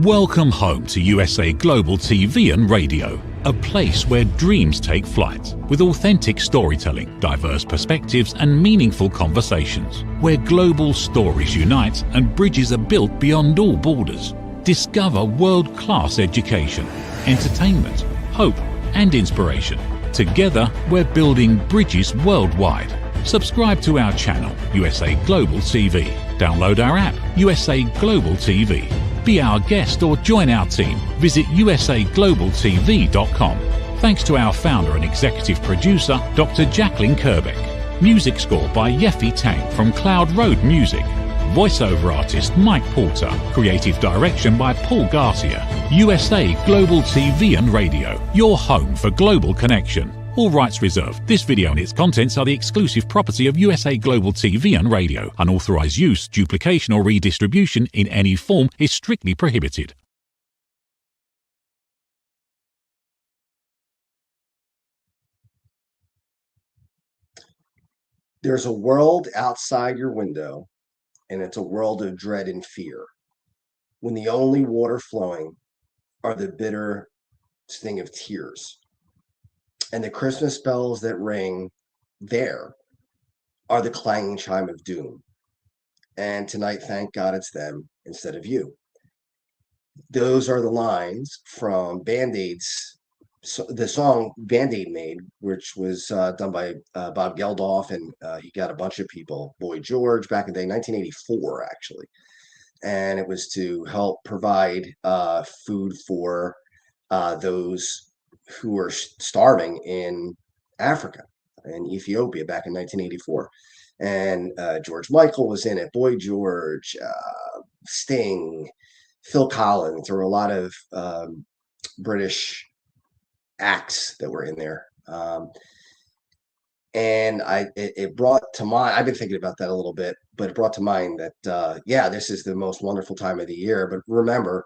Welcome home to USA Global TV and Radio, a place where dreams take flight, with authentic storytelling, diverse perspectives and meaningful conversations, where global stories unite and bridges are built beyond all borders. Discover world-class education, entertainment, hope and inspiration. Together, we're building bridges worldwide. Subscribe to our channel, USA Global TV. Download our app, USA Global TV. Be our guest or join our team. Visit usaglobaltv.com. Thanks to our founder and executive producer, Dr. Jacqueline Kerbeck. Music score by Yeffy Tang from Cloud Road Music. Voiceover artist Mike Porter. Creative direction by Paul Garcia. USA Global TV and Radio, your home for global connection. All rights reserved. This video and its contents are the exclusive property of USA Global TV and Radio. Unauthorized use, duplication or redistribution in any form is strictly prohibited. There's a world outside your window, and it's a world of dread and fear, when the only water flowing are the bitter sting of tears. And the Christmas bells that ring there are the clanging chime of doom. And tonight, thank God it's them instead of you. Those are the lines from Band-Aid's, the song Band-Aid made, which was done by Bob Geldof, and he got a bunch of people, Boy George, back in the day, 1984, actually. And it was to help provide food for those who were starving in Africa and Ethiopia back in 1984. And George Michael was in it, Boy George, Sting, Phil Collins. There were a lot of British acts that were in there. And it brought to mind, I've been thinking about that a little bit, but it brought to mind that, yeah, this is the most wonderful time of the year. But remember,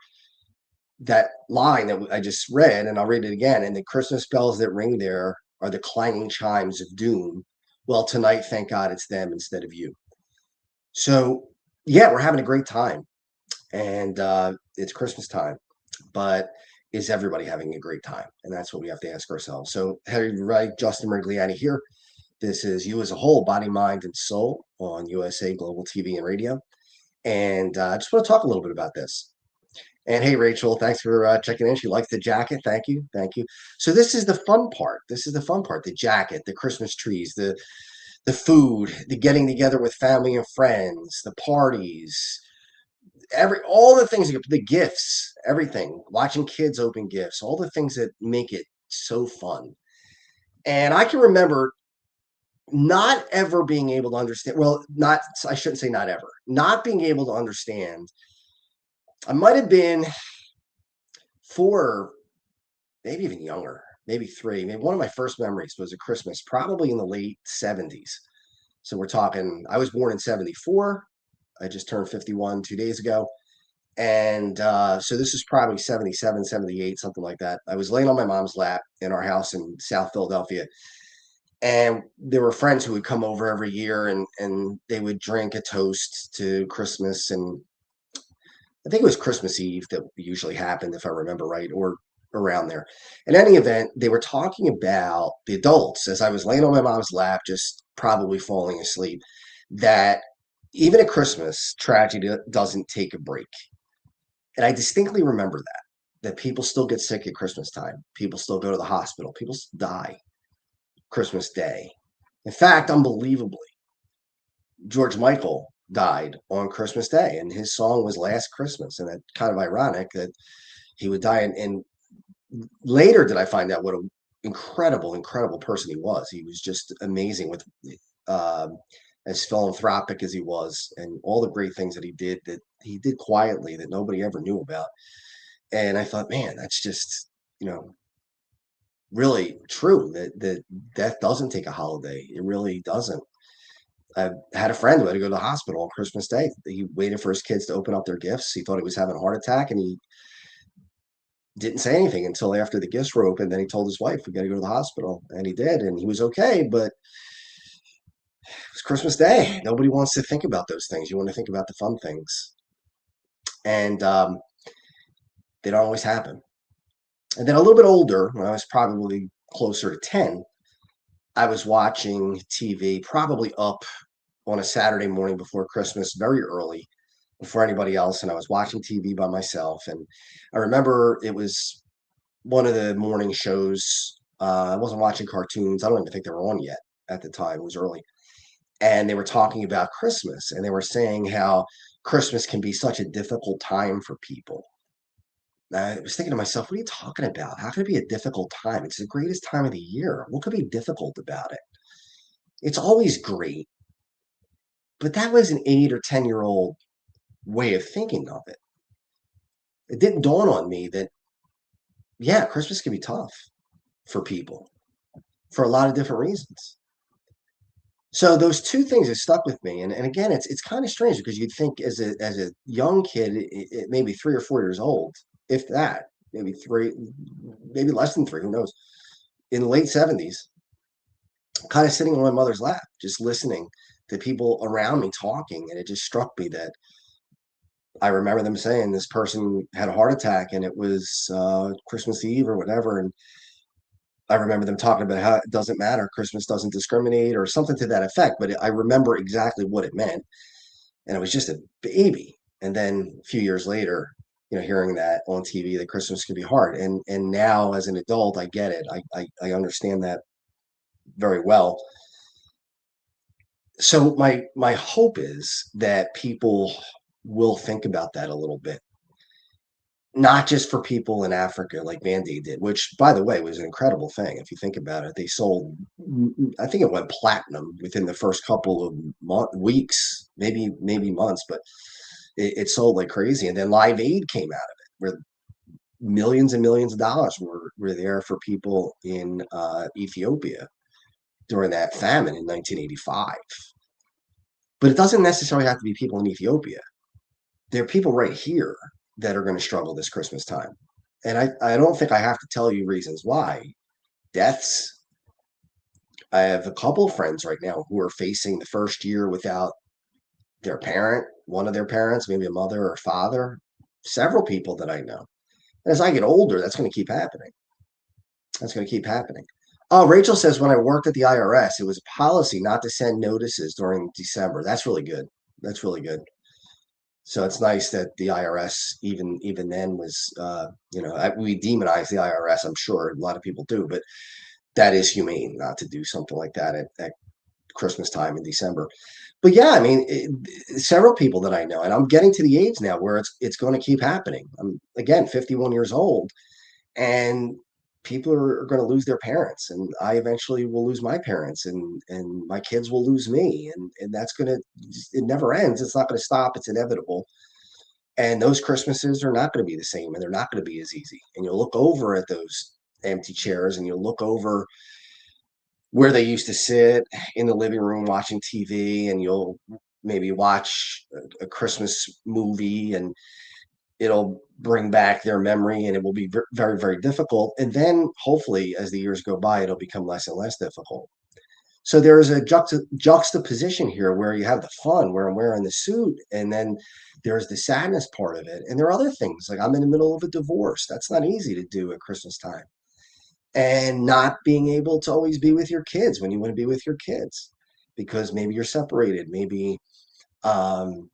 that line that I just read, and I'll read it again, and the Christmas bells that ring there are the clanging chimes of doom. Well, tonight, thank God it's them instead of you. So, yeah, we're having a great time, and it's Christmas time, but is everybody having a great time? And that's what we have to ask ourselves. So, hey, everybody, Justin Mirigliani here. This is You as a Whole, Body, Mind, and Soul on USA Global TV and Radio. And I just want to talk a little bit about this. And hey, Rachel, thanks for checking in. She likes the jacket. Thank you. Thank you. So this is the fun part. This is the fun part. The jacket, the Christmas trees, the food, the getting together with family and friends, the parties, all the things, the gifts, everything, watching kids open gifts, all the things that make it so fun. And I can remember not ever being able to understand, well, I shouldn't say not ever, not being able to understand. I might have been 4, maybe even younger, maybe 3. Maybe one of my first memories was a Christmas, probably in the late 70s. So we're talking, I was born in 74. I just turned 51 2 days ago. And so this is probably 77, 78, something like that. I was laying on my mom's lap in our house in South Philadelphia. And there were friends who would come over every year, and they would drink a toast to Christmas. And I think it was Christmas Eve that usually happened, if I remember right, or around there. In any event, they were talking about the adults, as I was laying on my mom's lap, just probably falling asleep, that even at Christmas, tragedy doesn't take a break. And I distinctly remember that people still get sick at Christmas time. People still go to the hospital. People die Christmas Day. In fact, unbelievably, George Michael died on Christmas Day, and his song was Last Christmas. And that's kind of ironic that he would die. And later did I find out what an incredible, incredible person he was. He was just amazing, with as philanthropic as he was, and all the great things that he did quietly that nobody ever knew about. And I thought, man, that's just, really true, that death doesn't take a holiday. It really doesn't. I had a friend who had to go to the hospital on Christmas Day. He waited for his kids to open up their gifts. He thought he was having a heart attack, and he didn't say anything until after the gifts were opened. Then he told his wife, "We got to go to the hospital," and he did, and he was okay. But it was Christmas Day. Nobody wants to think about those things. You want to think about the fun things. And They don't always happen. And then a little bit older, when I was probably closer to 10, I was watching TV, probably up on a Saturday morning before Christmas, very early, before anybody else. And I was watching TV by myself. And I remember it was one of the morning shows. I wasn't watching cartoons. I don't even think they were on yet at the time. It was early. And they were talking about Christmas, and they were saying how Christmas can be such a difficult time for people. I was thinking to myself, what are you talking about? How can it be a difficult time? It's the greatest time of the year. What could be difficult about it? It's always great. But that was an 8 or 10-year-old way of thinking of it. It didn't dawn on me that, yeah, Christmas can be tough for people for a lot of different reasons. So those two things have stuck with me. And again, it's kind of strange because you'd think as a young kid, maybe 3 or 4 years old, if that, maybe three, maybe less than three, who knows, in the late 70s, kind of sitting on my mother's lap, just listening to people around me talking. And it just struck me that I remember them saying this person had a heart attack and it was Christmas Eve or whatever. And I remember them talking about how it doesn't matter, Christmas doesn't discriminate or something to that effect. But I remember exactly what it meant. And I was just a baby. And then a few years later, hearing that on TV that Christmas could be hard. And now as an adult, I get it. I understand that very well. So my hope is that people will think about that a little bit, not just for people in Africa like Band-Aid did, which by the way was an incredible thing. If you think about it, they sold, I think it went platinum within the first couple of weeks, maybe months, but it sold like crazy. And then Live Aid came out of it, where millions and millions of dollars were there for people in Ethiopia during that famine in 1985. But it doesn't necessarily have to be people in Ethiopia. There are people right here that are going to struggle this Christmas time. And I don't think I have to tell you reasons why. Deaths. I have a couple of friends right now who are facing the first year without their parent, one of their parents, maybe a mother or father, several people that I know. And as I get older, that's going to keep happening. That's going to keep happening. Oh, Rachel says, when I worked at the IRS, it was a policy not to send notices during December. That's really good. That's really good. So it's nice that the IRS, even then, was, we demonize the IRS. I'm sure a lot of people do, but that is humane not to do something like that at Christmas time in December. But yeah, I mean, several people that I know, and I'm getting to the age now where it's going to keep happening. I'm again 51 years old, and people are going to lose their parents, and I eventually will lose my parents, and my kids will lose me, and that's going to, it never ends. It's not going to stop. It's inevitable. And those Christmases are not going to be the same, and they're not going to be as easy. And you'll look over at those empty chairs, and you'll look over where they used to sit in the living room watching TV, and you'll maybe watch a Christmas movie, and it'll bring back their memory, and it will be very, very difficult. And then hopefully as the years go by, it'll become less and less difficult. So there is a juxtaposition here where you have the fun, where I'm wearing the suit, and then there's the sadness part of it. And there are other things, like I'm in the middle of a divorce. That's not easy to do at Christmas time. And not being able to always be with your kids when you want to be with your kids, because maybe you're separated, maybe um,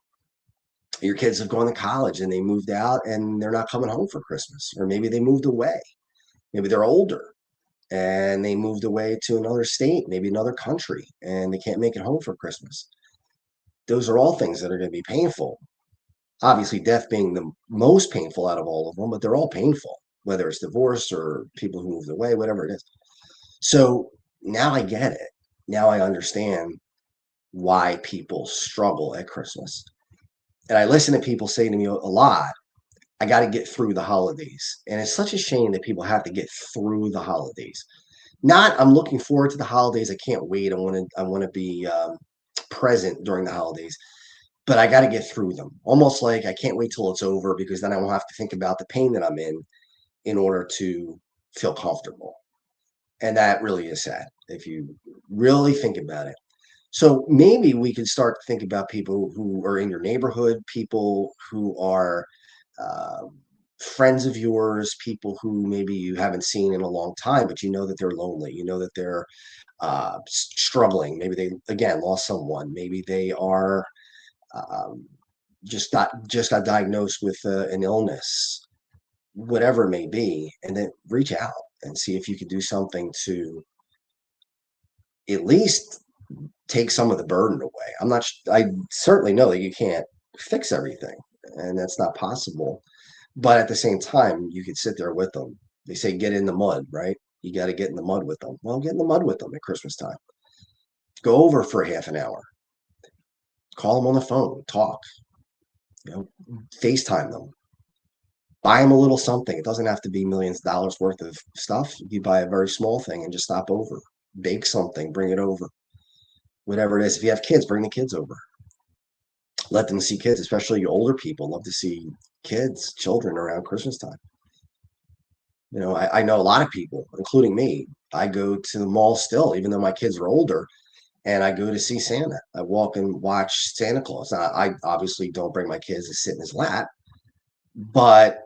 your kids have gone to college and they moved out and they're not coming home for Christmas, or maybe they moved away. Maybe they're older and they moved away to another state, maybe another country, and they can't make it home for Christmas. Those are all things that are going to be painful. Obviously, death being the most painful out of all of them, but they're all painful, whether it's divorce or people who moved away, whatever it is. So now I get it. Now I understand why people struggle at Christmas. And I listen to people say to me a lot, I got to get through the holidays. And it's such a shame that people have to get through the holidays. Not, I'm looking forward to the holidays. I can't wait. I want to be present during the holidays, but I got to get through them. Almost like I can't wait till it's over, because then I won't have to think about the pain that I'm in order to feel comfortable. And that really is sad if you really think about it. So maybe we could start to think about people who are in your neighborhood, people who are uh, friends of yours, people who maybe you haven't seen in a long time, but you know that they're lonely. You know that they're struggling. Maybe they again lost someone. Maybe they are um, just got diagnosed with an illness, whatever it may be, and then reach out and see if you could do something to at least take some of the burden away. I certainly know that you can't fix everything, and that's not possible. But at the same time, you could sit there with them. They say get in the mud, right? You got to get in the mud with them. Well, get in the mud with them at Christmas time. Go over for a half an hour. Call them on the phone. Talk. You know, FaceTime them. Buy them a little something. It doesn't have to be millions of dollars worth of stuff. You buy a very small thing and just stop over. Bake something. Bring it over. Whatever it is. If you have kids, bring the kids over. Let them see kids, especially older people love to see kids, children around Christmas time. You know, I know a lot of people, including me. I go to the mall still, even though my kids are older, and I go to see Santa. I walk and watch Santa Claus. I obviously don't bring my kids to sit in his lap, but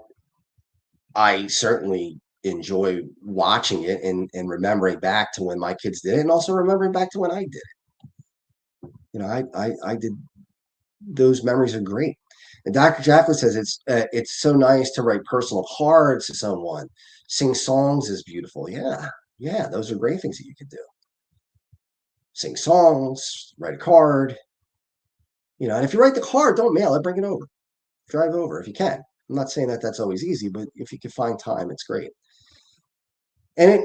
I certainly enjoy watching it and remembering back to when my kids did it, and also remembering back to when I did it. You know, I did those memories are great. And Dr. Jacqueline says it's so nice to write personal cards to someone. Sing songs is beautiful. Yeah, yeah, those are great things that you could do. Sing songs, write a card. You know, and if you write the card, don't mail it, bring it over. Drive over if you can. I'm not saying that that's always easy, but if you can find time, it's great. And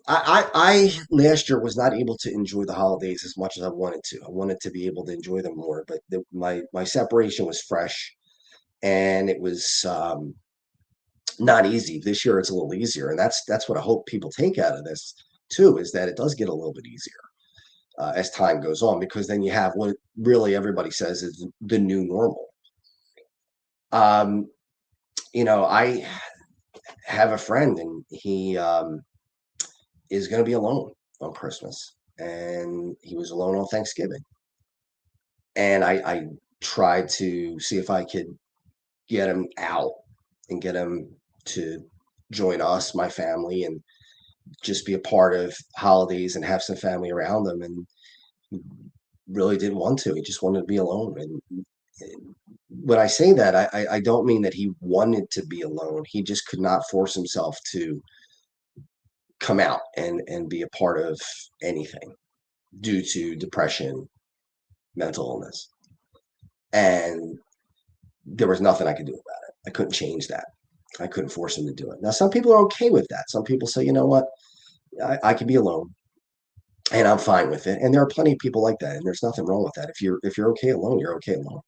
I last year was not able to enjoy the holidays as much as I wanted to. I wanted to be able to enjoy them more, but my separation was fresh, and it was not easy. This year it's a little easier, and that's what I hope people take out of this too, is that it does get a little bit easier as time goes on, because then you have what really everybody says is the new normal. Um, you know, I have a friend, and he is going to be alone on Christmas, and he was alone on Thanksgiving. And I tried to see if I could get him out and get him to join us, my family, and just be a part of holidays and have some family around him. And he really didn't want to. He just wanted to be alone. And when I say that, I don't mean that he wanted to be alone. He just could not force himself to come out and be a part of anything due to depression, mental illness. And there was nothing I could do about it. I couldn't change that. I couldn't force him to do it. Now, some people are okay with that. Some people say, you know what, I can be alone, and I'm fine with it. And there are plenty of people like that, and there's nothing wrong with that. If you're okay alone, you're okay alone.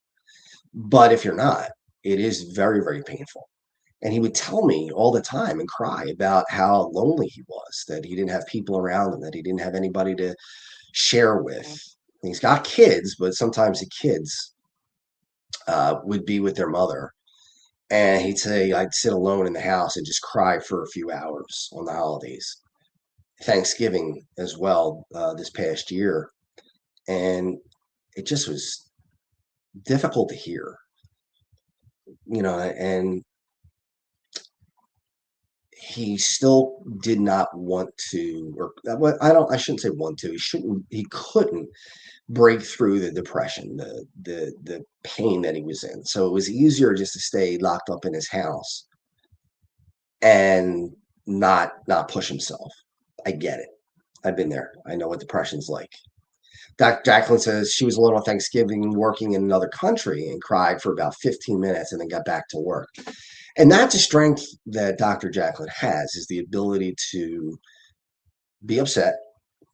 But if you're not, it is very, very painful. And he would tell me all the time and cry about how lonely he was, that he didn't have people around him, that he didn't have anybody to share with. And he's got kids, but sometimes the kids would be with their mother. And he'd say, I'd sit alone in the house and just cry for a few hours on the holidays. Thanksgiving as well, this past year. And it just was difficult to hear, you know, and he still did not want to, or I shouldn't say want to, he couldn't break through the depression, the pain that he was in. So it was easier just to stay locked up in his house and not push himself. I get it. I've been there. I know what depression's like. Dr. Jacqueline says she was alone on Thanksgiving working in another country and cried for about 15 minutes and then got back to work. And that's a strength that Dr. Jacqueline has, is the ability to be upset,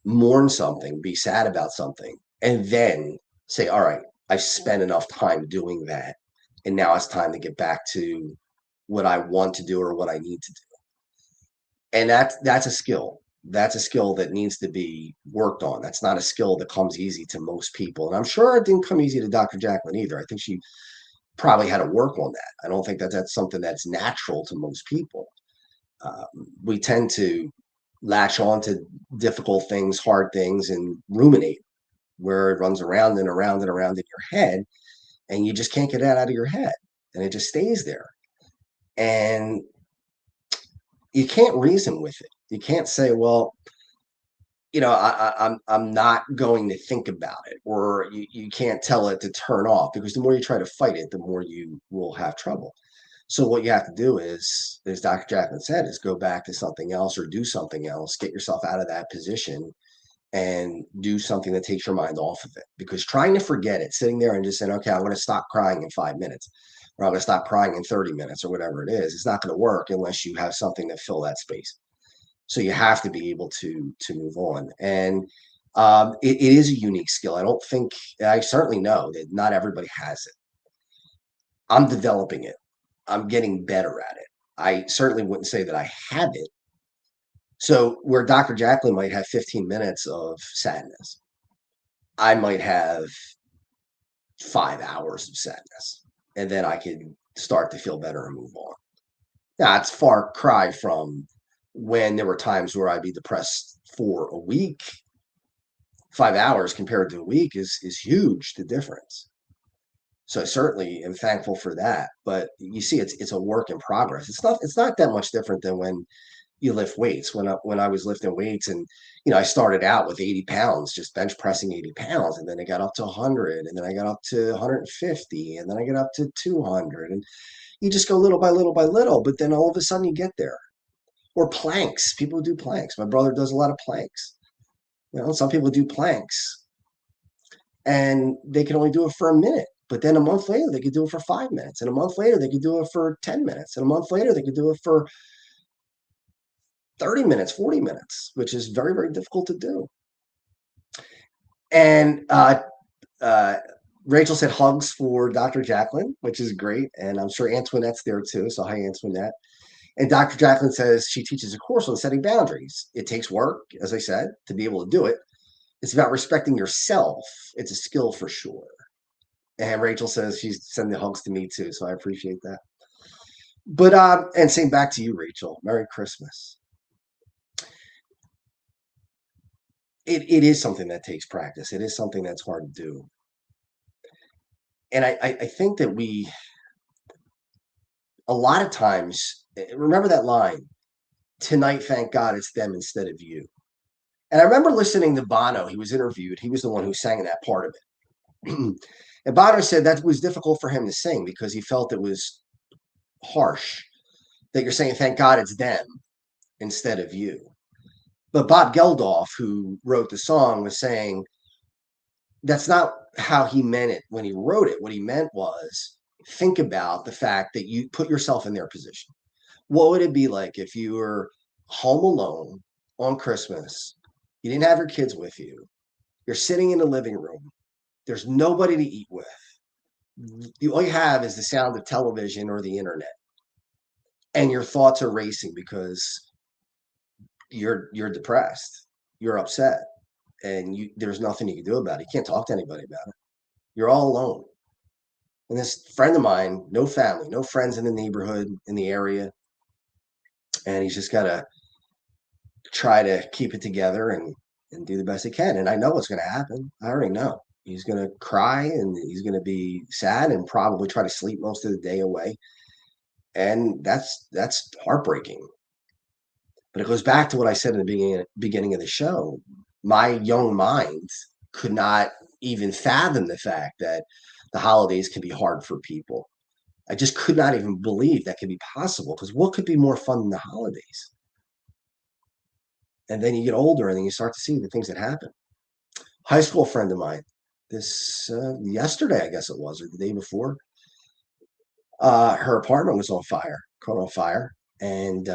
mourn something, be sad about something, and then say, all right, I've spent enough time doing that. And now it's time to get back to what I want to do or what I need to do. And that's a skill. That's a skill that needs to be worked on. That's not a skill that comes easy to most people. And I'm sure it didn't come easy to Dr. Jacqueline either. I think she probably had to work on that. I don't think that that's something that's natural to most people. We tend to latch on to difficult things, hard things, and ruminate, where it runs around and around and around in your head, and you just can't get that out of your head, and it just stays there. And you can't reason with it. You can't say, well, I'm not going to think about it, or you can't tell it to turn off, because the more you try to fight it, the more you will have trouble. So what you have to do is, as Dr. Jackman said, is go back to something else or do something else, get yourself out of that position and do something that takes your mind off of it. Because trying to forget it, sitting there and just saying, okay, I'm going to stop crying in 5 minutes, or I'm going to stop crying in 30 minutes, or whatever it is, it's not going to work unless you have something to fill that space. So you have to be able to move on. And it is a unique skill. I certainly know that not everybody has it. I'm developing it. I'm getting better at it. I certainly wouldn't say that I have it. So where Dr. Jacqueline might have 15 minutes of sadness, I might have 5 hours of sadness, and then I can start to feel better and move on. Now, it's far cry from when there were times where I'd be depressed for a week. 5 hours compared to a week is huge, the difference. So I certainly am thankful for that. But you see, it's a work in progress. It's not that much different than when you lift weights. When I was lifting weights, and I started out with 80 pounds, just bench pressing 80 pounds, and then I got up to 100, and then I got up to 150, and then I got up to 200, and you just go little by little by little. But then all of a sudden you get there. Or planks. People do planks. My brother does a lot of planks. Some people do planks and they can only do it for a minute. But then a month later, they could do it for 5 minutes. And a month later, they could do it for 10 minutes. And a month later, they could do it for 30 minutes, 40 minutes, which is very, very difficult to do. And Rachel said hugs for Dr. Jacqueline, which is great. And I'm sure Antoinette's there too. So hi, Antoinette. And Dr. Jacqueline says she teaches a course on setting boundaries. It takes work, as I said, to be able to do it. It's about respecting yourself. It's a skill for sure. And Rachel says she's sending hugs to me too, so I appreciate that. But and same back to you, Rachel. Merry Christmas. It is something that takes practice. It is something that's hard to do. And I think that a lot of times, remember that line, tonight, thank God it's them instead of you. And I remember listening to Bono. He was interviewed. He was the one who sang that part of it. And Bono said that was difficult for him to sing because he felt it was harsh, that you're saying, thank God it's them instead of you. But Bob Geldof, who wrote the song, was saying that's not how he meant it when he wrote it. What he meant was, think about the fact that you put yourself in their position. What would it be like if you were home alone on Christmas? You didn't have your kids with you. You're sitting in the living room. There's nobody to eat with. All you have is the sound of television or the internet. And your thoughts are racing because you're depressed. You're upset. And there's nothing you can do about it. You can't talk to anybody about it. You're all alone. And this friend of mine, no family, no friends in the neighborhood, in the area. And he's just got to try to keep it together and do the best he can. And I know what's going to happen. I already know. He's going to cry and he's going to be sad and probably try to sleep most of the day away. And that's heartbreaking. But it goes back to what I said in the beginning of the show. My young mind could not even fathom the fact that the holidays can be hard for people. I just could not even believe that could be possible, because what could be more fun than the holidays? And then you get older and then you start to see the things that happen. High school friend of mine, this yesterday, I guess it was, or the day before, her apartment was on fire, caught on fire. And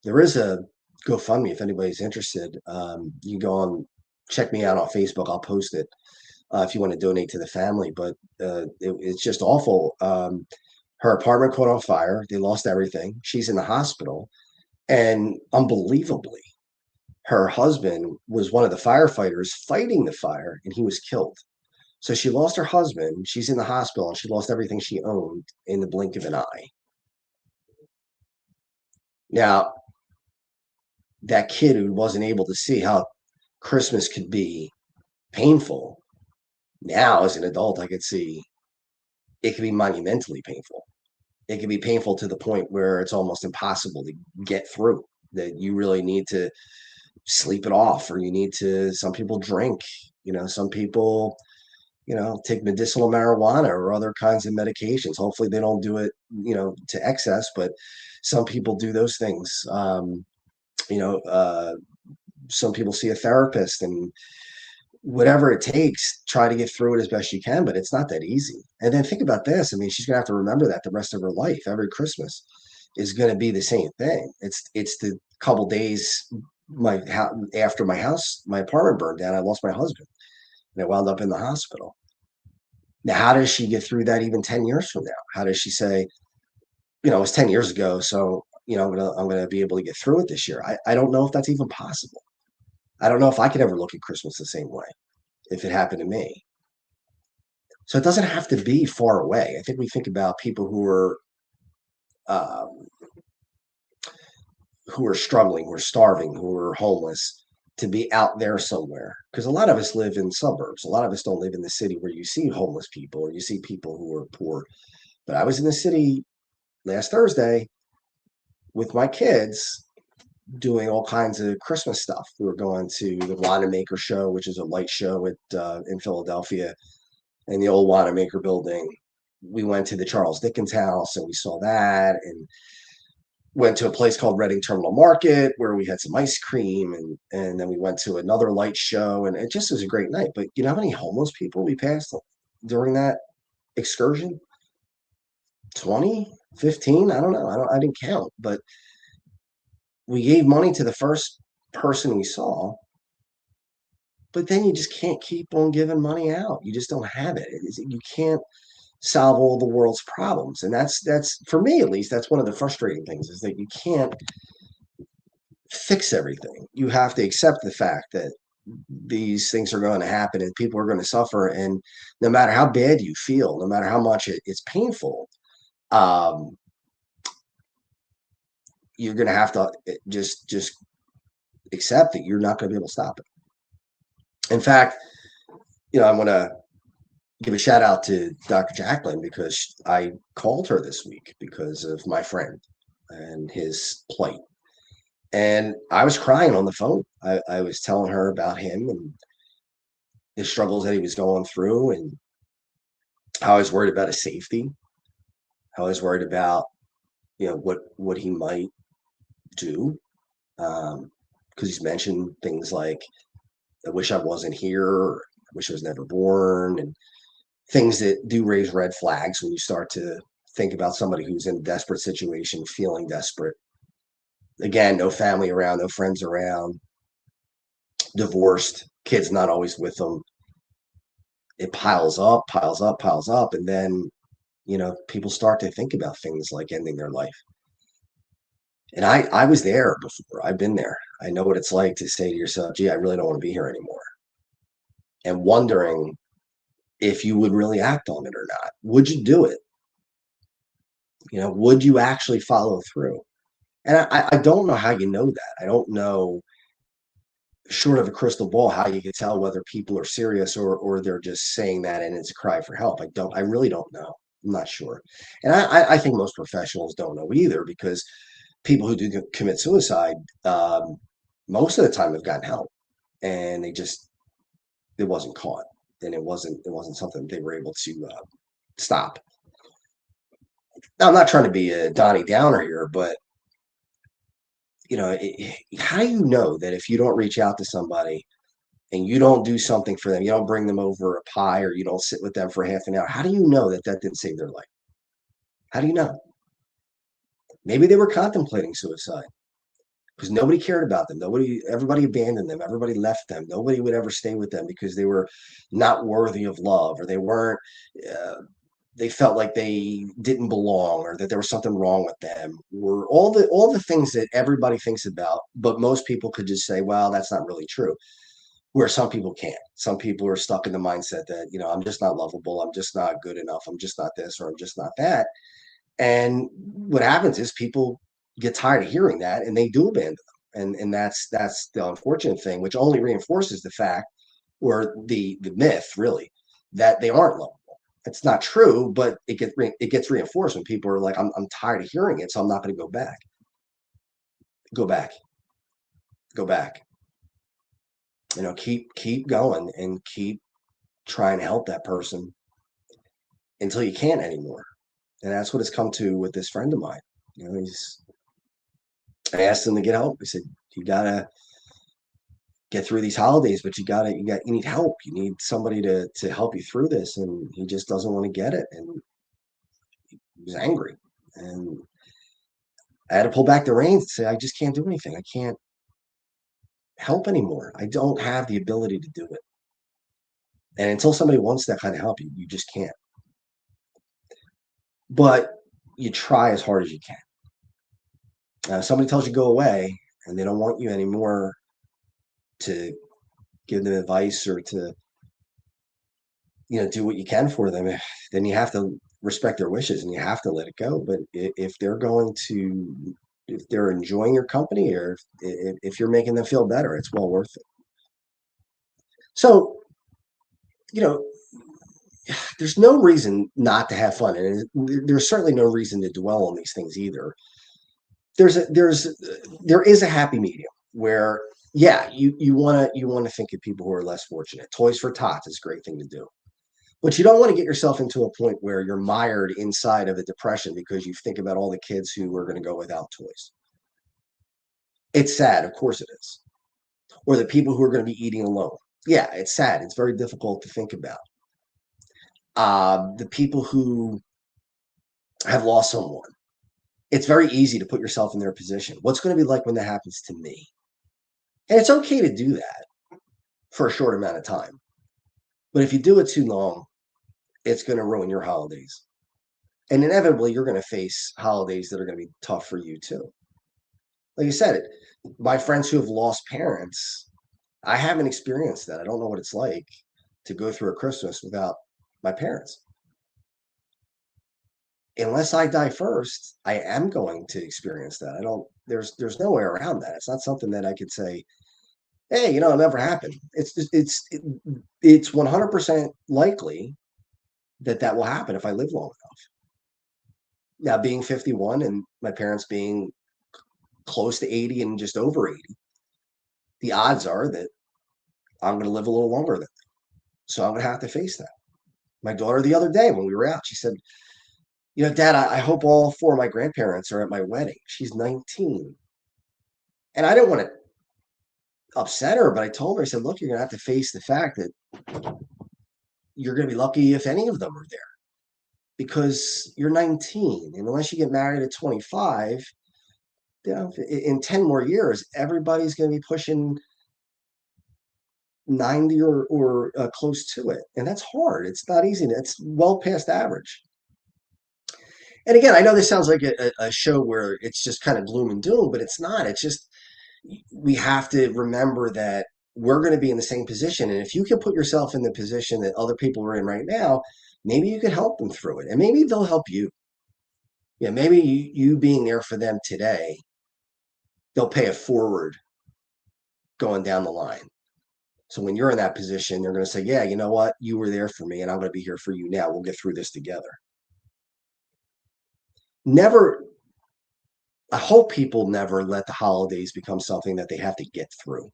there is a GoFundMe if anybody's interested. You can go on, check me out on Facebook. I'll post it if you want to donate to the family. But it's just awful. Her apartment caught on fire. They lost everything. She's in the hospital. And unbelievably, her husband was one of the firefighters fighting the fire, and he was killed. So she lost her husband. She's in the hospital, and she lost everything she owned in the blink of an eye. Now, that kid who wasn't able to see how Christmas could be painful, now as an adult, I could see it could be monumentally painful. it can be painful to the point where it's almost impossible to get through, that you really need to sleep it off, or you need to, some people drink, some people, take medicinal marijuana or other kinds of medications. Hopefully they don't do it, to excess, but some people do those things. You know, some people see a therapist, and whatever it takes, try to get through it as best you can, but it's not that easy. And then think about this. I mean, she's gonna have to remember that the rest of her life. Every Christmas is gonna be the same thing. It's the couple days after my apartment burned down, I lost my husband and I wound up in the hospital. Now, how does she get through that even 10 years from now? How does she say, it was 10 years ago, so I'm gonna be able to get through it this year? I don't know if that's even possible. I don't know if I could ever look at Christmas the same way if it happened to me. So it doesn't have to be far away. I think we think about people um, who are struggling, who are starving, who are homeless, to be out there somewhere. Because a lot of us live in suburbs. A lot of us don't live in the city where you see homeless people or you see people who are poor. But I was in the city last Thursday with my kids doing all kinds of Christmas stuff. We were going to the Wanamaker show, which is a light show in Philadelphia, in the old Wanamaker building. We went to the Charles Dickens house and we saw that, and went to a place called Reading Terminal Market where we had some ice cream, and then we went to another light show, and it just was a great night. But you know how many homeless people we passed during that excursion? 20, 15? I don't know. I didn't count, but we gave money to the first person we saw, but then you just can't keep on giving money out. You just don't have it. You can't solve all the world's problems. And that's for me, at least, that's one of the frustrating things, is that you can't fix everything. You have to accept the fact that these things are going to happen and people are going to suffer. And no matter how bad you feel, no matter how much it's painful, um, you're going to have to just accept that you're not going to be able to stop it. In fact, I'm going to give a shout out to Dr. Jacqueline, because I called her this week because of my friend and his plight. And I was crying on the phone. I was telling her about him and the struggles that he was going through, and how I was worried about his safety. How I was worried about, what he might do. Because he's mentioned things like, I wish I wasn't here, or I wish I was never born, and things that do raise red flags when you start to think about somebody who's in a desperate situation, feeling desperate. Again, no family around, no friends around, divorced, kids not always with them. It piles up, piles up, piles up. And then, people start to think about things like ending their life. And I was there before. I've been there. I know what it's like to say to yourself, gee, I really don't want to be here anymore. And wondering if you would really act on it or not. Would you do it? Would you actually follow through? And I don't know how you know that. I don't know, short of a crystal ball, how you can tell whether people are serious or they're just saying that and it's a cry for help. I really don't know. I'm not sure. And I think most professionals don't know either, because people who do commit suicide, most of the time have gotten help, and it wasn't caught, and it wasn't something they were able to stop. Now, I'm not trying to be a Donnie Downer here, but how do you know that if you don't reach out to somebody and you don't do something for them, you don't bring them over a pie, or you don't sit with them for half an hour, how do you know that didn't save their life? How do you know? Maybe they were contemplating suicide because nobody cared about them. Everybody abandoned them. Everybody left them. Nobody would ever stay with them because they were not worthy of love, or they weren't, they felt like they didn't belong, or that there was something wrong with them, or all the things that everybody thinks about, but most people could just say, well, that's not really true. Where some people can't. Some people are stuck in the mindset that, I'm just not lovable, I'm just not good enough, I'm just not this, or I'm just not that. And what happens is people get tired of hearing that, and they do abandon them. And that's the unfortunate thing, which only reinforces the fact, or the myth really, that they aren't lovable. It's not true, but it gets reinforced when people are like, I'm tired of hearing it, so I'm not going to go back. Go back. Go back. Keep going and keep trying to help that person until you can't anymore. And that's what it's come to with this friend of mine. I asked him to get help. I said, you gotta get through these holidays, but you need help. You need somebody to help you through this. And he just doesn't want to get it. And he was angry. And I had to pull back the reins and say, I just can't do anything. I can't help anymore. I don't have the ability to do it. And until somebody wants that kind of help, you just can't. But you try as hard as you can. If somebody tells you go away and they don't want you anymore to give them advice or to do what you can for them, then you have to respect their wishes and you have to let it go. But if they're enjoying your company, or if you're making them feel better, it's well worth it. So, there's no reason not to have fun, and there's certainly no reason to dwell on these things either. There is a happy medium where, yeah, you want to think of people who are less fortunate. Toys for Tots is a great thing to do. But you don't want to get yourself into a point where you're mired inside of a depression because you think about all the kids who are going to go without toys. It's sad, of course it is. Or the people who are going to be eating alone. Yeah, it's sad. It's very difficult to think about. The people who have lost someone. It's very easy to put yourself in their position. What's going to be like when that happens to me? And it's okay to do that for a short amount of time. But if you do it too long, it's going to ruin your holidays. And inevitably, you're going to face holidays that are going to be tough for you too. Like you said, my friends who have lost parents, I haven't experienced that. I don't know what it's like to go through a Christmas without my parents. Unless I die first, I am going to experience that. There's no way around that. It's not something that I could say, hey, it never happened. It's 100% likely that will happen if I live long enough. Now, being 51 and my parents being close to 80 and just over 80, the odds are that I'm going to live a little longer than them. So I'm going to have to face that. My daughter, the other day when we were out, she said, Dad, I hope all four of my grandparents are at my wedding. She's 19. And I didn't want to upset her, but I told her, I said, look, you're going to have to face the fact that you're going to be lucky if any of them are there, because you're 19. And unless you get married at 25, in 10 more years, everybody's going to be pushing 90 or close to it. And that's hard. It's not easy. It's well past average. And again, I know this sounds like a show where it's just kind of gloom and doom, but it's not. It's just, we have to remember that we're going to be in the same position. And if you can put yourself in the position that other people are in right now, maybe you can help them through it. And maybe they'll help you. Yeah, maybe you being there for them today, they'll pay it forward going down the line. So when you're in that position, they're going to say, yeah, you know what? You were there for me, and I'm going to be here for you now. We'll get through this together. I hope people never let the holidays become something that they have to get through,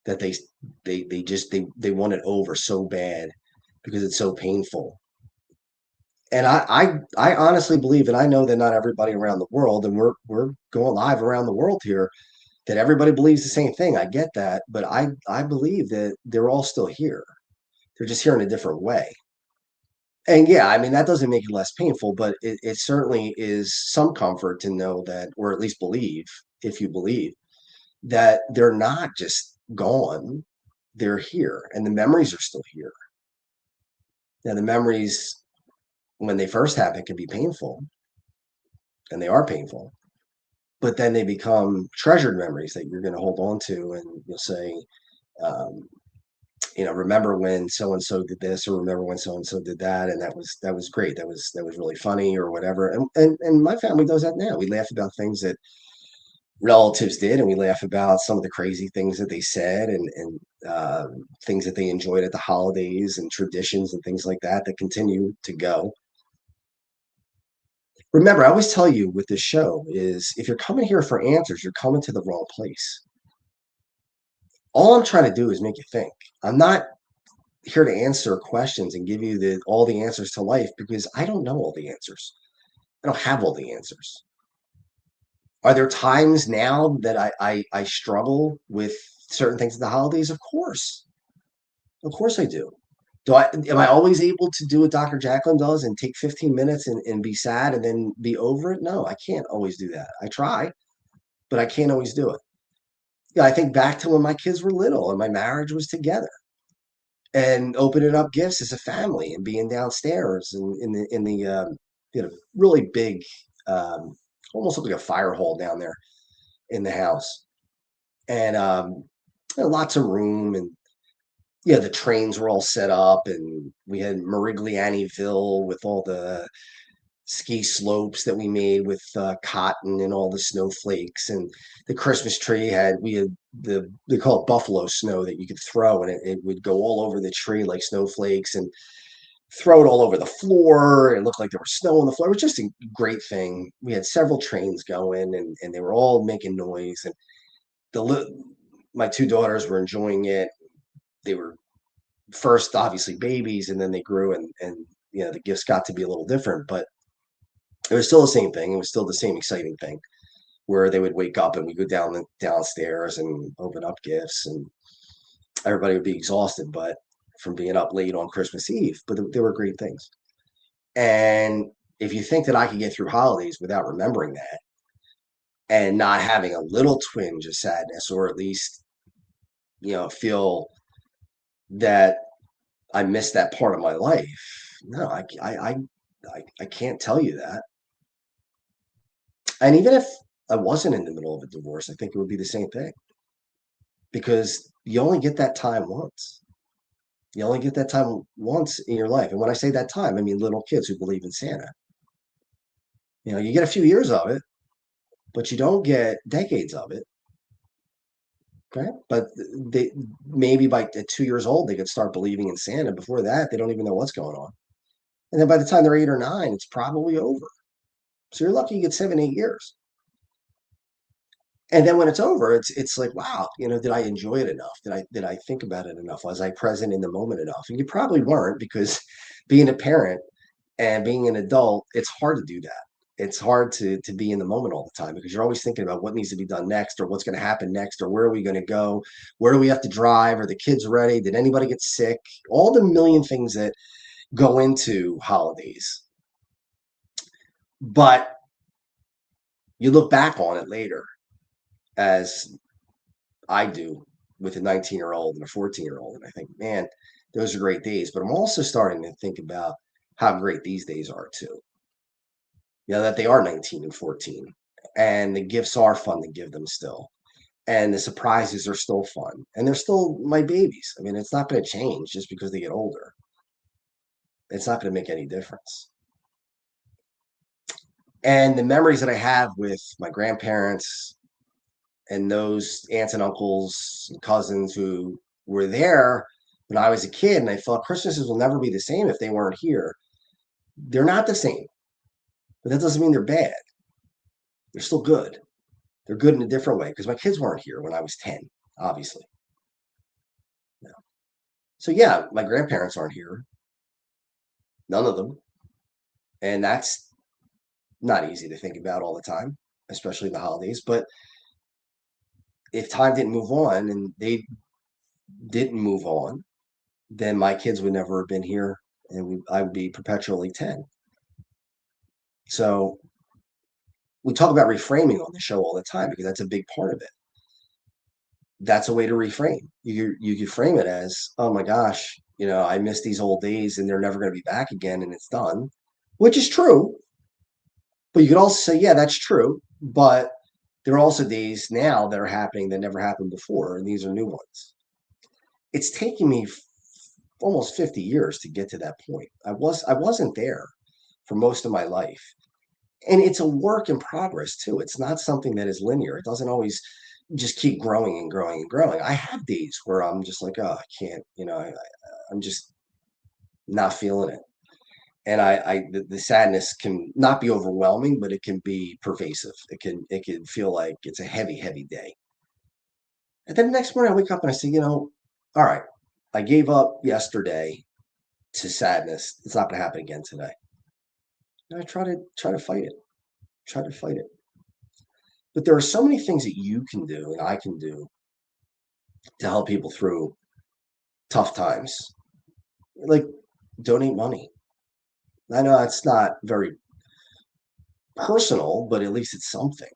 that they want it over so bad because it's so painful. And I honestly believe, and I know that not everybody around the world, and we're going live around the world here, that everybody believes the same thing. I get that, but I believe that they're all still here. They're just here in a different way. And yeah, I mean, that doesn't make it less painful, but it certainly is some comfort to know that, or at least believe, if you believe, that they're not just gone, they're here, and the memories are still here. Now, the memories, when they first happen, can be painful, and they are painful, but then they become treasured memories that you're going to hold on to, and you'll say, remember when so and so did this, or remember when so and so did that, and that was great. That was really funny, or whatever. And my family does that now. We laugh about things that relatives did, and we laugh about some of the crazy things that they said, and things that they enjoyed at the holidays and traditions and things like that that continue to go. Remember, I always tell you with this show is if you're coming here for answers, you're coming to the wrong place. All I'm trying to do is make you think. I'm not here to answer questions and give you all the answers to life because I don't know all the answers. I don't have all the answers. Are there times now that I struggle with certain things at the holidays? Of course. Of course I do. Am I always able to do what Dr. Jacqueline does and take 15 minutes and be sad and then be over it? No, I can't always do that. I try, but I can't always do it. Yeah, I think back to when my kids were little and my marriage was together and opening up gifts as a family and being downstairs and in the really big, almost looked like a fire hall down there in the house, and lots of room, and yeah, the trains were all set up, and we had Miriglianiville with all the ski slopes that we made with cotton and all the snowflakes, and the Christmas tree we had they call it buffalo snow that you could throw, and it would go all over the tree like snowflakes and throw it all over the floor. It looked like there was snow on the floor. It was just a great thing. We had several trains going, and they were all making noise, and my two daughters were enjoying it. They were first obviously babies, and then they grew, and the gifts got to be a little different, but it was still the same thing. It was still the same exciting thing where they would wake up and we go downstairs and open up gifts, and everybody would be exhausted, but from being up late on Christmas Eve, but they were great things. And if you think that I could get through holidays without remembering that and not having a little twinge of sadness, or at least, feel that I missed that part of my life, no, I can't tell you that. And even if I wasn't in the middle of a divorce, I think it would be the same thing because you only get that time once. You only get that time once in your life. And when I say that time, I mean little kids who believe in Santa. You get a few years of it, but you don't get decades of it. Okay. But they maybe by 2 years old, they could start believing in Santa. Before that, they don't even know what's going on. And then by the time they're 8 or 9, it's probably over. So you're lucky you get 7, 8 years. And then when it's over, it's like, wow, did I enjoy it enough? Did I think about it enough? Was I present in the moment enough? And you probably weren't, because being a parent and being an adult, it's hard to do that. It's hard to be in the moment all the time because you're always thinking about what needs to be done next, or what's going to happen next, or where are we going to go? Where do we have to drive? Are the kids ready? Did anybody get sick? All the million things that go into holidays. But you look back on it later, as I do, with a 19-year-old and a 14-year-old, and I think, man, those are great days. But I'm also starting to think about how great these days are too. That they are 19 and 14, and the gifts are fun to give them still, and the surprises are still fun, and they're still my babies. I mean, it's not going to change just because they get older. It's not going to make any difference. And the memories that I have with my grandparents and those aunts and uncles and cousins who were there when I was a kid, and I thought Christmases will never be the same if they weren't here. They're not the same, but that doesn't mean they're bad. They're still good. They're good in a different way because my kids weren't here when I was 10, obviously. No. So yeah, my grandparents aren't here. None of them. And that's not easy to think about all the time, especially the holidays. But if time didn't move on and they didn't move on, then my kids would never have been here, and I would be perpetually 10. So we talk about reframing on the show all the time because that's a big part of it. That's a way to reframe. You could frame it as, oh my gosh, I miss these old days and they're never going to be back again, and it's done, which is true. But you could also say, yeah, that's true, but there are also days now that are happening that never happened before, and these are new ones. It's taken me almost 50 years to get to that point. I wasn't there for most of my life. And it's a work in progress too. It's not something that is linear. It doesn't always just keep growing and growing and growing. I have days where I'm just like, oh, I can't, I'm just not feeling it. And the sadness can not be overwhelming, but it can be pervasive. It can feel like it's a heavy, heavy day. And then the next morning I wake up and I say, all right, I gave up yesterday to sadness. It's not going to happen again today. And I try to fight it, try to fight it. But there are so many things that you can do and I can do to help people through tough times. Like donate money. I know it's not very personal, but at least it's something.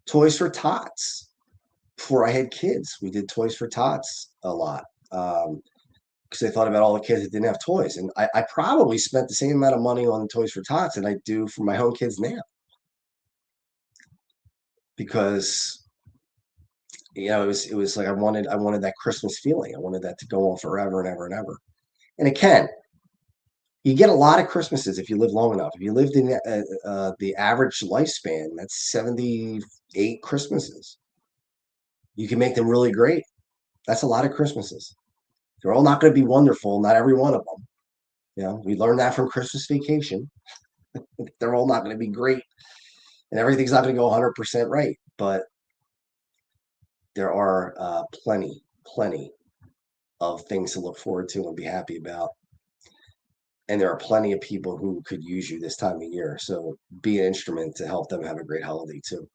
Toys for Tots. Before I had kids, we did Toys for Tots a lot. Because I thought about all the kids that didn't have toys. And I probably spent the same amount of money on Toys for Tots than I do for my own kids now. Because it was like I wanted that Christmas feeling. I wanted that to go on forever and ever and ever. And it can. You get a lot of Christmases if you live long enough. If you lived in the average lifespan, that's 78 Christmases. You can make them really great. That's a lot of Christmases. They're all not going to be wonderful, not every one of them. We learned that from Christmas Vacation. They're all not going to be great, and everything's not going to go 100% right. But there are plenty of things to look forward to and be happy about. And there are plenty of people who could use you this time of year. So be an instrument to help them have a great holiday too.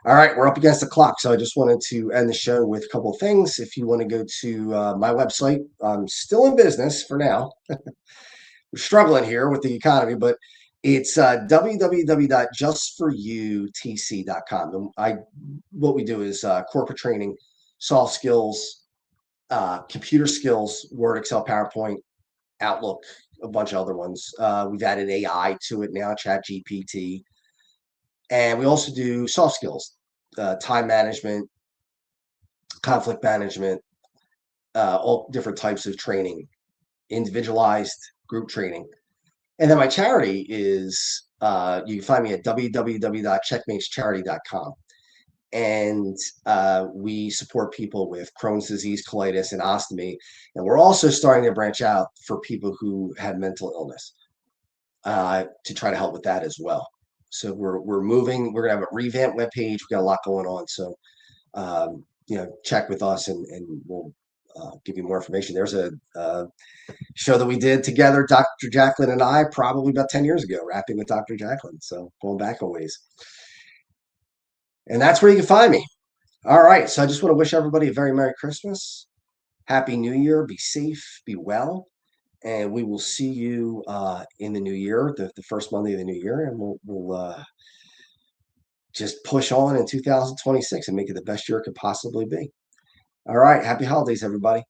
All right, we're up against the clock. So I just wanted to end the show with a couple of things. If you want to go to my website, I'm still in business for now. We're struggling here with the economy, but it's www.justforyoutc.com. And what we do is corporate training, soft skills, computer skills, Word, Excel, PowerPoint, Outlook, a bunch of other ones. We've added AI to it now, Chat GPT. And we also do soft skills, time management, conflict management, all different types of training, individualized group training. And then my charity is, you can find me at www.checkmatescharity.com. And we support people with Crohn's disease, colitis, and ostomy. And we're also starting to branch out for people who have mental illness to try to help with that as well. So we're moving. We're gonna have a revamped webpage. We got a lot going on. So check with us, and we'll give you more information. There's a show that we did together, Dr. Jacqueline and I, probably about 10 years ago, rapping with Dr. Jacqueline. So going back a ways. And that's where you can find me. All right. So I just want to wish everybody a very Merry Christmas. Happy New Year. Be safe. Be well. And we will see you in the new year, the first Monday of the new year. And we'll just push on in 2026 and make it the best year it could possibly be. All right. Happy holidays, everybody.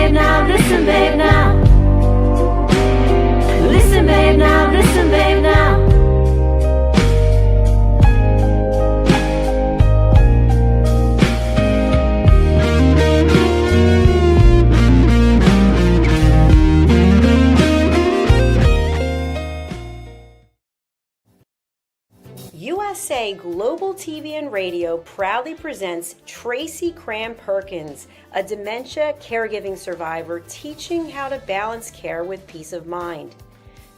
babe, now. Listen, babe, now. Listen, babe, now. Listen, babe, now. USA Global TV and Radio proudly presents Tracy Cram-Perkins, a dementia caregiving survivor teaching how to balance care with peace of mind.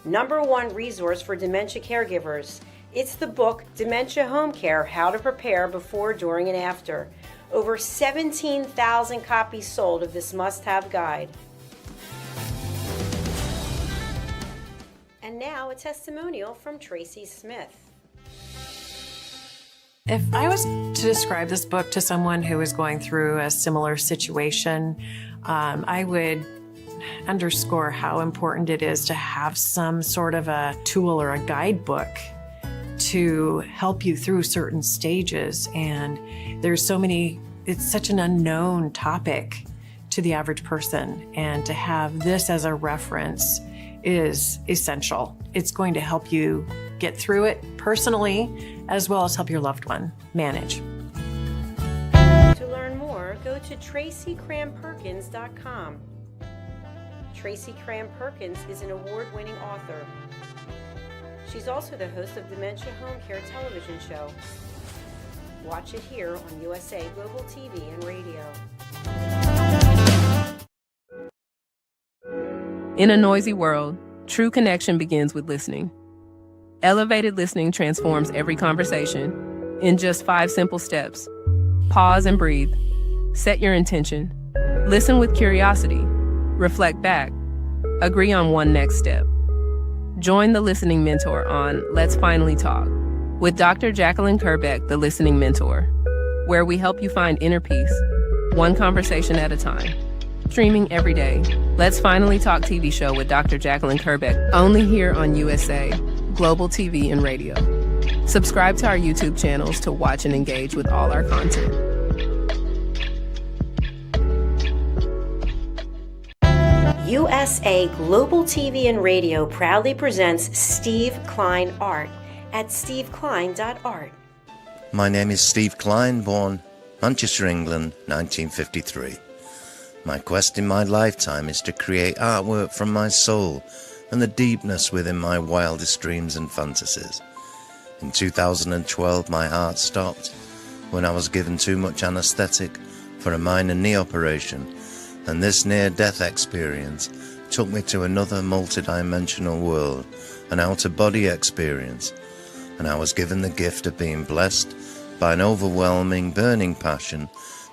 #1 resource for dementia caregivers. It's the book Dementia Home Care: How to Prepare Before, During, and After. Over 17,000 copies sold of this must-have guide. And now a testimonial from Tracy Smith. If I was to describe this book to someone who is going through a similar situation, I would underscore how important it is to have some sort of a tool or a guidebook to help you through certain stages. And there's so many, it's such an unknown topic to the average person. And to have this as a reference is essential. It's going to help you get through it personally, as well as help your loved one manage. To learn more, go to tracycramperkins.com. Tracy Cram-Perkins is an award-winning author. She's also the host of Dementia Home Care television show. Watch it here on USA Global TV and Radio. In a noisy world, true connection begins with listening. Elevated listening transforms every conversation in just 5 simple steps. Pause and breathe. Set your intention. Listen with curiosity. Reflect back. Agree on one next step. Join the Listening Mentor on Let's Finally Talk with Dr. Jacqueline Kerbeck, the Listening Mentor, where we help you find inner peace, one conversation at a time. Streaming every day. Let's Finally Talk TV show with Dr. Jacqueline Kerbeck, only here on USA Global TV and Radio. Subscribe to our YouTube channels to watch and engage with all our content. USA Global TV and Radio proudly presents Steve Klein Art at steveklein.art. My name is Steve Klein, born Manchester, England, 1953. My quest in my lifetime is to create artwork from my soul and the deepness within my wildest dreams and fantasies. In 2012, my heart stopped when I was given too much anesthetic for a minor knee operation, and this near-death experience took me to another multidimensional world, an out-of-body experience, and I was given the gift of being blessed by an overwhelming, burning passion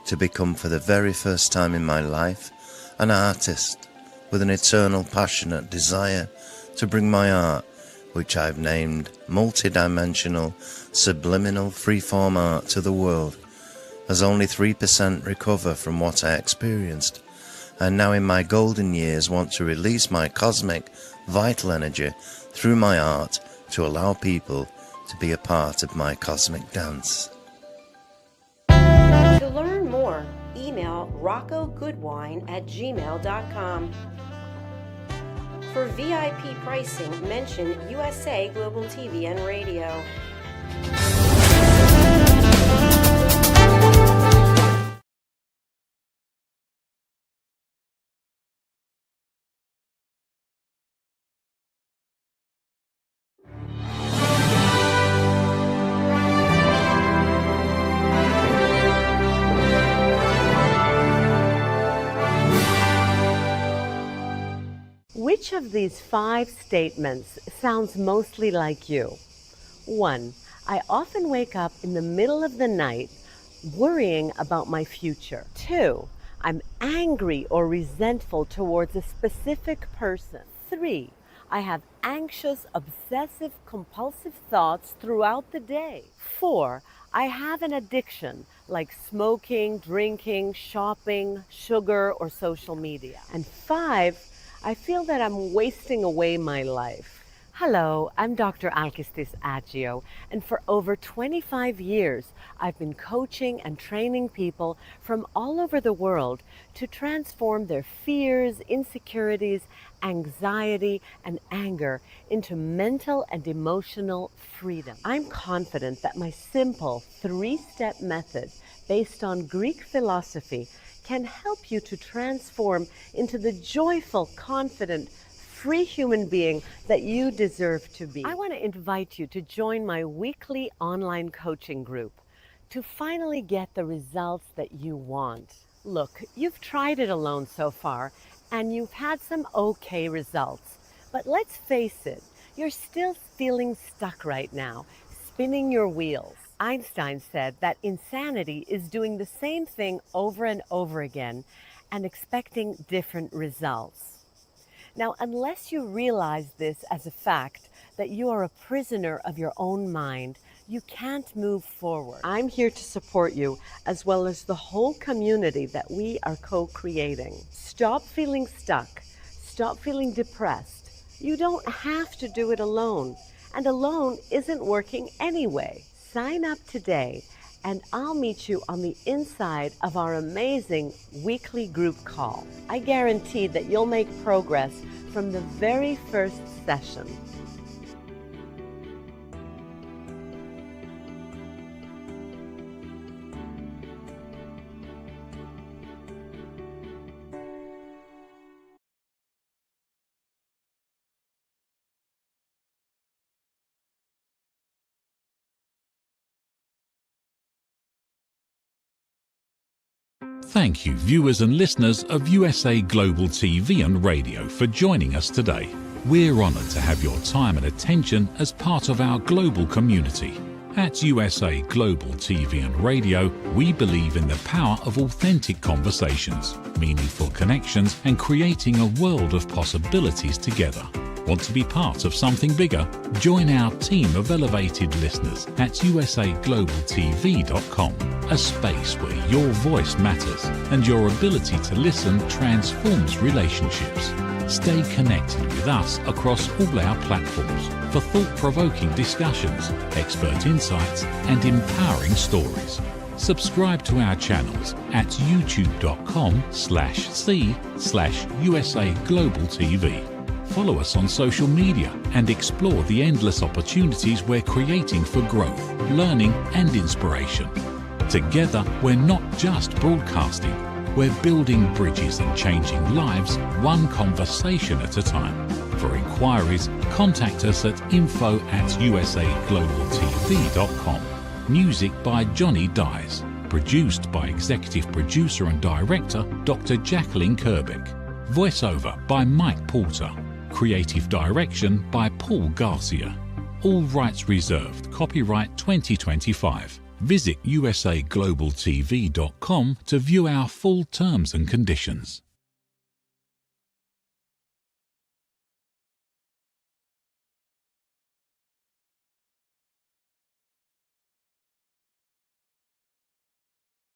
to become, for the very first time in my life, an artist with an eternal, passionate desire to bring my art, which I've named multidimensional, subliminal, freeform art, to the world, as only 3% recover from what I experienced, and now in my golden years want to release my cosmic, vital energy through my art to allow people to be a part of my cosmic dance. To learn more, email roccogoodwine@gmail.com. For VIP pricing, mention USA Global TV and Radio. Which of these 5 statements sounds mostly like you? 1. I often wake up in the middle of the night worrying about my future. 2. I'm angry or resentful towards a specific person. 3. I have anxious, obsessive, compulsive thoughts throughout the day. 4. I have an addiction like smoking, drinking, shopping, sugar, or social media. And 5, I feel that I'm wasting away my life. Hello, I'm Dr. Alkistis Agio, and for over 25 years, I've been coaching and training people from all over the world to transform their fears, insecurities, anxiety, and anger into mental and emotional freedom. I'm confident that my simple 3-step method based on Greek philosophy can help you to transform into the joyful, confident, free human being that you deserve to be. I want to invite you to join my weekly online coaching group to finally get the results that you want. Look, you've tried it alone so far and you've had some okay results, but let's face it, you're still feeling stuck right now, spinning your wheels. Einstein said that insanity is doing the same thing over and over again and expecting different results. Now, unless you realize this as a fact, that you are a prisoner of your own mind, you can't move forward. I'm here to support you, as well as the whole community that we are co-creating. Stop feeling stuck. Stop feeling depressed. You don't have to do it alone, and alone isn't working anyway. Sign up today, and I'll meet you on the inside of our amazing weekly group call. I guarantee that you'll make progress from the very first session. Thank you, viewers and listeners of USA Global TV and Radio, for joining us today. We're honoured to have your time and attention as part of our global community. At USA Global TV and Radio, we believe in the power of authentic conversations, meaningful connections, and creating a world of possibilities together. Want to be part of something bigger? Join our team of elevated listeners at usaglobaltv.com, a space where your voice matters and your ability to listen transforms relationships. Stay connected with us across all our platforms for thought-provoking discussions, expert insights, and empowering stories. Subscribe to our channels at youtube.com/c/USA-Global-TV. Follow us on social media and explore the endless opportunities we're creating for growth, learning, and inspiration. Together, we're not just broadcasting, we're building bridges and changing lives one conversation at a time. For inquiries, contact us at info@usaglobaltv.com. Music by Johnny Dyes. Produced by Executive Producer and Director Dr. Jacqueline Kerbeck. Voiceover by Mike Porter. Creative Direction by Paul Garcia. All rights reserved. Copyright 2025. Visit usaglobaltv.com to view our full terms and conditions.